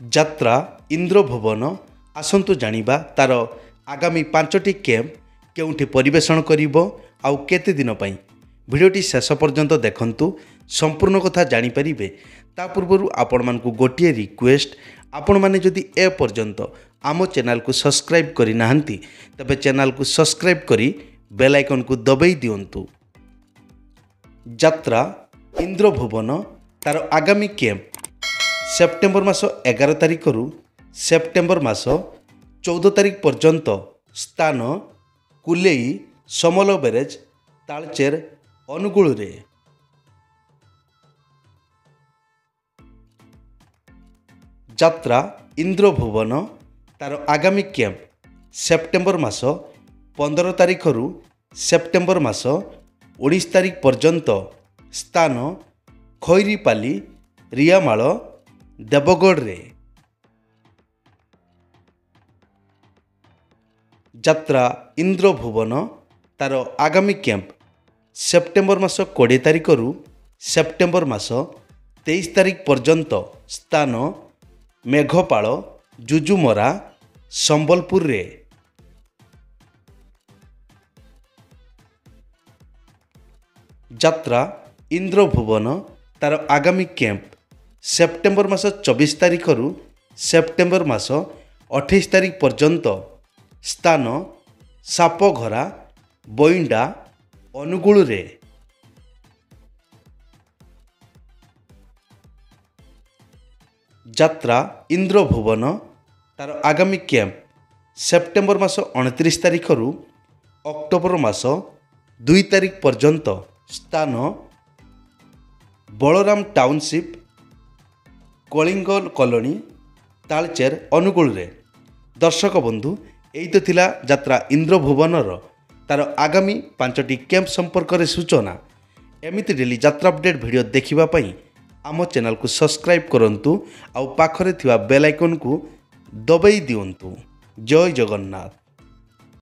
ଯାତ୍ରା ଇନ୍ଦ୍ରଭୁବନ ଆସନ୍ତୁ ଜାଣିବା ତାର ଆଗାମୀ 5ଟି କ୍ୟାମ୍ପ କେଉଁଠି ପରିବେଷଣ କରିବ ଆଉ କେତେ ଦିନ ପାଇଁ। ଭିଡ଼ିଓଟି ଶେଷ ପର୍ଯ୍ୟନ୍ତ ଦେଖନ୍ତୁ, ସମ୍ପୂର୍ଣ୍ଣ କଥା ଜାଣିପାରିବେ। ତା ପୂର୍ବରୁ ଆପଣମାନଙ୍କୁ ଗୋଟିଏ ରିକ୍ୱେଷ୍ଟ, ଆପଣମାନେ ଯଦି ଏ ପର୍ଯ୍ୟନ୍ତ ଆମ ଚ୍ୟାନେଲକୁ ସବସ୍କ୍ରାଇବ୍ କରିନାହାନ୍ତି ତେବେ ଚ୍ୟାନେଲକୁ ସବସ୍କ୍ରାଇବ୍ କରି ବେଲ୍ ଆଇକନ୍କୁ ଦବାଇ ଦିଅନ୍ତୁ। ଯାତ୍ରା ଇନ୍ଦ୍ରଭୁବନ ତାର ଆଗାମୀ କ୍ୟାମ୍ପ ସେପ୍ଟେମ୍ବର ମାସ 11 ତାରିଖରୁ ସେପ୍ଟେମ୍ବର ମାସ 14 ତାରିଖ ପର୍ଯ୍ୟନ୍ତ। ସ୍ଥାନ କୁଲେଇ ସମଲ ବ୍ୟାରେଜ ତାଳଚେର ଅନୁଗୁଳରେ। ଯାତ୍ରା ଇନ୍ଦ୍ରଭୁବନ ତାର ଆଗାମୀ କ୍ୟାମ୍ପ ସେପ୍ଟେମ୍ବର ମାସ 15 ତାରିଖରୁ ସେପ୍ଟେମ୍ବର ମାସ 19 ତାରିଖ ପର୍ଯ୍ୟନ୍ତ। ସ୍ଥାନ ଖଇରିପାଲି ରିଆମାଳ ଦେବଗଡ଼ରେ। ଯାତ୍ରା ଇନ୍ଦ୍ରଭୁବନ ତାର ଆଗାମୀ କ୍ୟାମ୍ପ ସେପ୍ଟେମ୍ବର ମାସ 20 ତାରିଖରୁ ସେପ୍ଟେମ୍ବର ମାସ 23 ତାରିଖ ପର୍ଯ୍ୟନ୍ତ। ସ୍ଥାନ ମେଘପାଳ ଜୁଜୁମରା ସମ୍ବଲପୁରରେ। ଯାତ୍ରା ଇନ୍ଦ୍ରଭୁବନ ତାର ଆଗାମୀ କ୍ୟାମ୍ପ ସେପ୍ଟେମ୍ବର ମାସ 24 ତାରିଖରୁ ସେପ୍ଟେମ୍ବର ମାସ 28 ତାରିଖ ପର୍ଯ୍ୟନ୍ତ। ସ୍ଥାନ ସାପଘରା ବଇଣ୍ଡା ଅନୁଗୁଳରେ। ଯାତ୍ରା ଇନ୍ଦ୍ରଭୁବନ ତାର ଆଗାମୀ କ୍ୟାମ୍ପ ସେପ୍ଟେମ୍ବର ମାସ 29 ତାରିଖରୁ ଅକ୍ଟୋବର ମାସ 2 ତାରିଖ ପର୍ଯ୍ୟନ୍ତ। ସ୍ଥାନ ବଳରାମ ଟାଉନସିପ୍ କଳିଙ୍ଗ କଲୋନୀ ତାଳଚେର ଅନୁଗୁଳରେ। ଦର୍ଶକ ବନ୍ଧୁ, ଏଇ ତ ଥିଲା ଯାତ୍ରା ଇନ୍ଦ୍ରଭୁବନର ତାର ଆଗାମୀ 5ଟି କ୍ୟାମ୍ପ ସମ୍ପର୍କରେ ସୂଚନା। ଏମିତି ଡେଲି ଯାତ୍ରା ଅପଡେଟ୍ ଭିଡ଼ିଓ ଦେଖିବା ପାଇଁ ଆମ ଚ୍ୟାନେଲକୁ ସବସ୍କ୍ରାଇବ୍ କରନ୍ତୁ ଆଉ ପାଖରେ ଥିବା ବେଲ୍ ଆଇକନ୍କୁ ଦବାଇ ଦିଅନ୍ତୁ। ଜୟ ଜଗନ୍ନାଥ।